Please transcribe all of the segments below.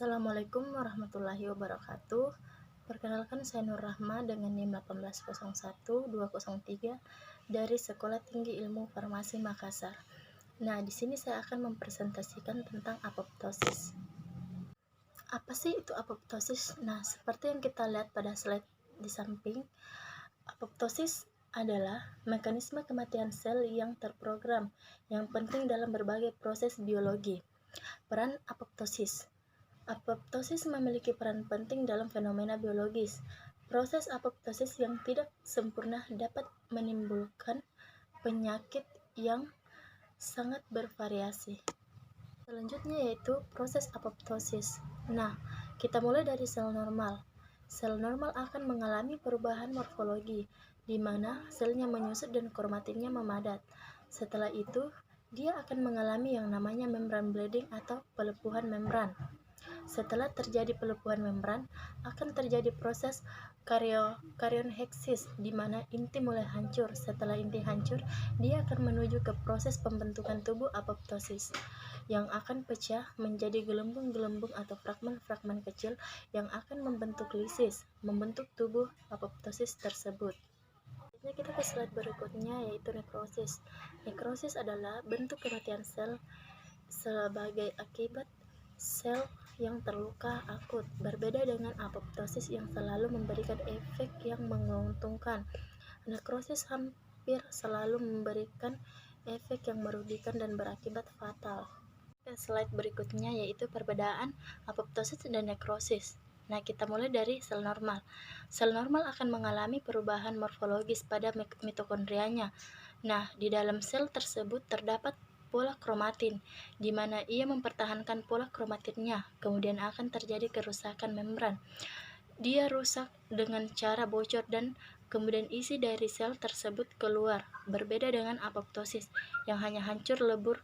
Assalamualaikum warahmatullahi wabarakatuh. Perkenalkan, saya Nur Rahma dengan NIM 1801203 dari Sekolah Tinggi Ilmu Farmasi Makassar. Nah, di sini saya akan mempresentasikan tentang apoptosis. Apa sih itu apoptosis? Nah, seperti yang kita lihat pada slide di samping, apoptosis adalah mekanisme kematian sel yang terprogram yang penting dalam berbagai proses biologi. Peran apoptosis. Apoptosis memiliki peran penting dalam fenomena biologis. Proses apoptosis yang tidak sempurna dapat menimbulkan penyakit yang sangat bervariasi. Selanjutnya yaitu proses apoptosis. Nah, kita mulai dari sel normal. Sel normal akan mengalami perubahan morfologi, di mana selnya menyusut dan kromatinnya memadat. Setelah itu, dia akan mengalami yang namanya membran bleeding atau pelepuhan membran. Setelah terjadi pelepuhan membran, akan terjadi proses karionheksis, di mana inti mulai hancur. Setelah inti hancur, dia akan menuju ke proses pembentukan tubuh apoptosis, yang akan pecah menjadi gelembung-gelembung atau fragmen-fragmen kecil yang akan membentuk lisis, membentuk tubuh apoptosis tersebut. Selanjutnya kita ke slide berikutnya, yaitu nekrosis. Nekrosis adalah bentuk kematian sel sebagai akibat sel yang terluka akut. Berbeda dengan apoptosis yang selalu memberikan efek yang menguntungkan, nekrosis hampir selalu memberikan efek yang merugikan dan berakibat fatal. Slide berikutnya yaitu perbedaan apoptosis dan nekrosis. Nah, kita mulai dari sel normal. Sel normal akan mengalami perubahan morfologis pada mitokondrianya. Nah, di dalam sel tersebut terdapat pola kromatin, di mana ia mempertahankan pola kromatinnya. Kemudian akan terjadi kerusakan membran. Dia rusak dengan cara bocor dan kemudian isi dari sel tersebut keluar. Berbeda dengan apoptosis yang hanya hancur lebur.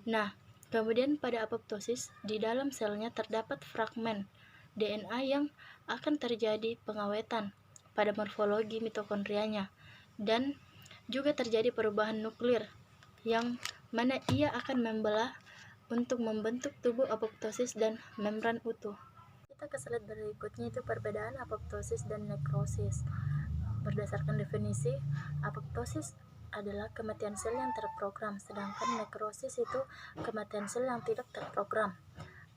Nah, kemudian pada apoptosis, di dalam selnya terdapat fragmen DNA yang akan terjadi pengawetan pada morfologi mitokondrianya, dan juga terjadi perubahan nuklir yang mana ia akan membelah untuk membentuk tubuh apoptosis dan membran utuh. Kita ke slide berikutnya, itu perbedaan apoptosis dan nekrosis. Berdasarkan definisi, apoptosis adalah kematian sel yang terprogram, sedangkan nekrosis itu kematian sel yang tidak terprogram.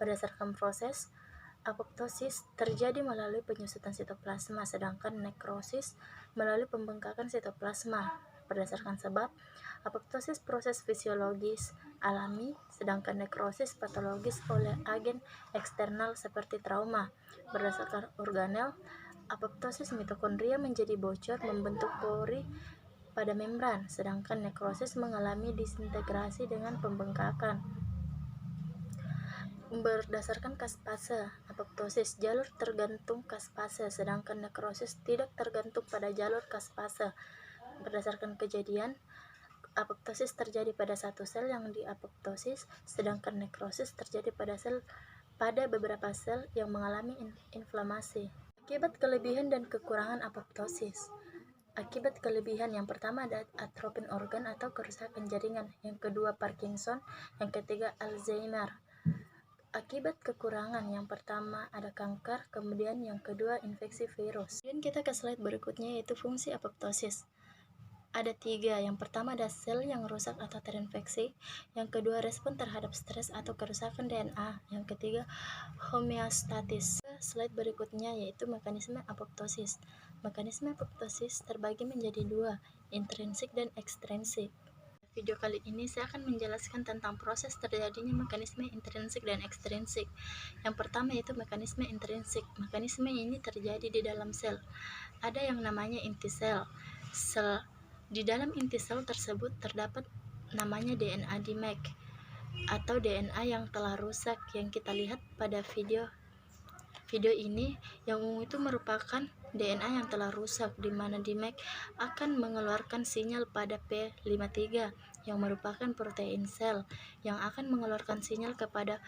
Berdasarkan proses, apoptosis terjadi melalui penyusutan sitoplasma, sedangkan nekrosis melalui pembengkakan sitoplasma. Berdasarkan sebab, apoptosis proses fisiologis alami, sedangkan nekrosis patologis oleh agen eksternal seperti trauma. Berdasarkan organel, apoptosis mitokondria menjadi bocor membentuk pori pada membran, sedangkan nekrosis mengalami disintegrasi dengan pembengkakan. Berdasarkan kaspase, apoptosis jalur tergantung kaspase, sedangkan nekrosis tidak tergantung pada jalur kaspase. Berdasarkan kejadian, apoptosis terjadi pada satu sel yang diapoptosis, sedangkan nekrosis terjadi pada beberapa sel yang mengalami inflamasi. Akibat kelebihan dan kekurangan apoptosis. Akibat kelebihan, yang pertama ada atropin organ atau kerusakan jaringan, yang kedua Parkinson, yang ketiga Alzheimer. Akibat kekurangan, yang pertama ada kanker, kemudian yang kedua infeksi virus. Kemudian kita ke slide berikutnya, yaitu fungsi apoptosis. Ada 3. Yang pertama ada sel yang rusak atau terinfeksi, yang kedua respon terhadap stres atau kerusakan DNA, yang ketiga homeostatis. Slide berikutnya yaitu mekanisme apoptosis. Mekanisme apoptosis terbagi menjadi 2, intrinsik dan ekstrinsik. Video kali ini saya akan menjelaskan tentang proses terjadinya mekanisme intrinsik dan ekstrinsik. Yang pertama yaitu mekanisme intrinsik. Mekanisme ini terjadi di dalam sel. Ada yang namanya inti sel. Di dalam inti sel tersebut terdapat namanya DNA dimer atau DNA yang telah rusak, yang kita lihat pada video ini. Yang ungu itu merupakan DNA yang telah rusak, di mana dimer akan mengeluarkan sinyal pada P53 yang merupakan protein sel yang akan mengeluarkan sinyal kepada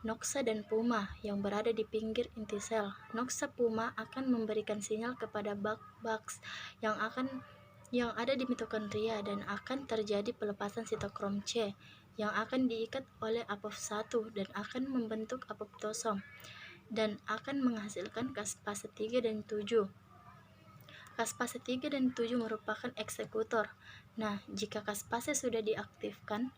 Noxa dan Puma yang berada di pinggir inti sel. Noxa Puma akan memberikan sinyal kepada Bux yang ada di mitokondria, dan akan terjadi pelepasan sitokrom C yang akan diikat oleh apoptosis 1 dan akan membentuk apoptosom dan akan menghasilkan kaspase 3 dan 7. Kaspase 3 dan 7 merupakan eksekutor. Nah, jika kaspase sudah diaktifkan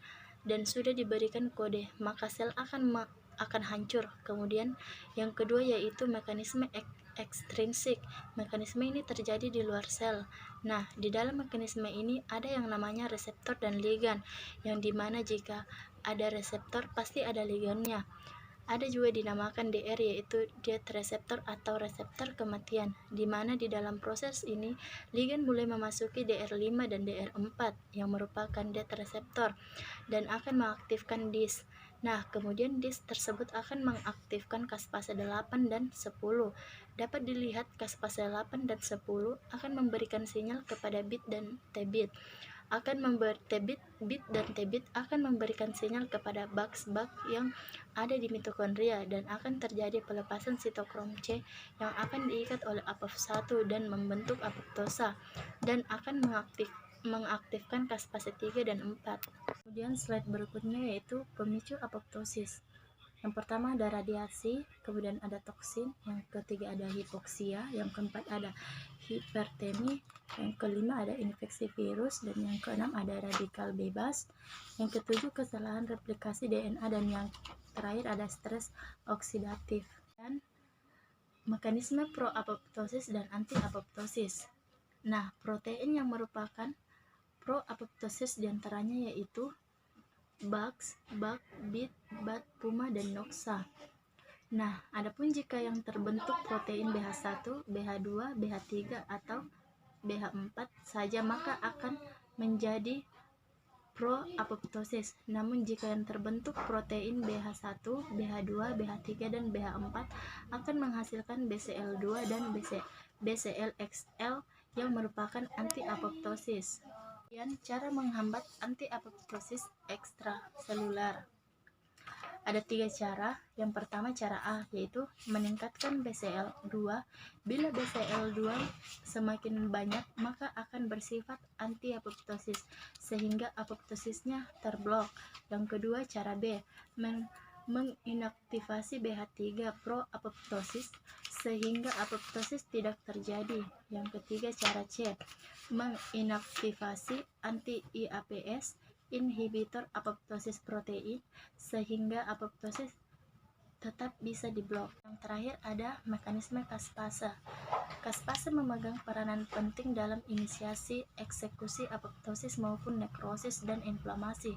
dan sudah diberikan kode, maka sel akan hancur. Kemudian yang kedua yaitu mekanisme ekstrinsik. Mekanisme ini terjadi di luar sel. Nah, di dalam mekanisme ini ada yang namanya reseptor dan ligan, yang dimana jika ada reseptor pasti ada ligannya. Ada juga dinamakan DR, yaitu death receptor atau reseptor kematian, di mana di dalam proses ini ligan mulai memasuki DR5 dan DR4 yang merupakan death receptor dan akan mengaktifkan DIS. Nah, kemudian DIS tersebut akan mengaktifkan kaspase 8 dan 10. Dapat dilihat kaspase 8 dan 10 akan memberikan sinyal kepada bit dan T-bit. Bit dan T-bit akan memberikan sinyal kepada bak yang ada di mitokondria dan akan terjadi pelepasan sitokrom C yang akan diikat oleh apoptosis 1 dan membentuk apoptosa dan akan mengaktifkan kaspase 3 dan 4. Kemudian slide berikutnya yaitu pemicu apoptosis. Yang pertama ada radiasi, kemudian ada toksin, yang ketiga ada hipoksia, yang keempat ada hipertemi, yang kelima ada infeksi virus, dan yang keenam ada radikal bebas, yang ketujuh kesalahan replikasi DNA, dan yang terakhir ada stres oksidatif. Dan mekanisme pro-apoptosis dan anti-apoptosis. Nah, protein yang merupakan pro-apoptosis diantaranya yaitu Bugs, bug, bit, bat, puma, dan noxa. Nah, adapun jika yang terbentuk protein BH1, BH2, BH3, atau BH4 saja maka akan menjadi pro-apoptosis. Namun jika yang terbentuk protein BH1, BH2, BH3, dan BH4 akan menghasilkan BCL2 dan BCLXL yang merupakan anti-apoptosis. Kemudian cara menghambat anti-apoptosis ekstraseluler. Ada 3 cara. Yang pertama cara A, yaitu meningkatkan BCL2. Bila BCL2 semakin banyak, maka akan bersifat anti-apoptosis, sehingga apoptosisnya terblok. Yang kedua cara B, menginaktivasi BH3 pro-apoptosis, sehingga apoptosis tidak terjadi. Yang ketiga cara C, menginaktivasi anti-IAPS inhibitor apoptosis protein, sehingga apoptosis tetap bisa diblok. Yang terakhir ada mekanisme kaspase. Kaspase memegang peranan penting dalam inisiasi, eksekusi apoptosis maupun nekrosis dan inflamasi.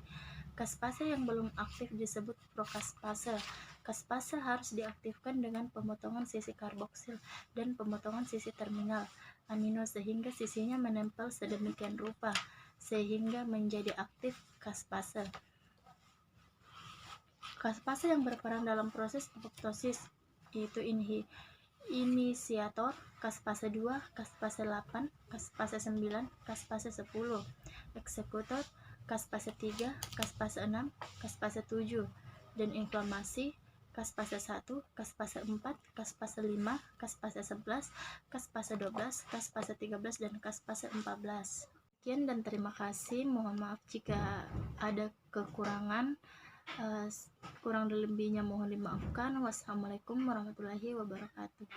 Kaspase yang belum aktif disebut prokaspase. Kaspase harus diaktifkan dengan pemotongan sisi karboksil dan pemotongan sisi terminal amino sehingga sisinya menempel sedemikian rupa sehingga menjadi aktif kaspase. Kaspase yang berperan dalam proses apoptosis yaitu inisiator, kaspase 2, kaspase 8, kaspase 9, kaspase 10, eksekutor, kaspase 3, kaspase 6, kaspase 7, dan inflamasi, kaspase 1, kaspase 4, kaspase 5, kaspase 11, kaspase 12, kaspase 13, dan kaspase 14. Sekian dan terima kasih. Mohon maaf jika ada kekurangan. Kurang lebihnya mohon dimaafkan. Wassalamualaikum warahmatullahi wabarakatuh.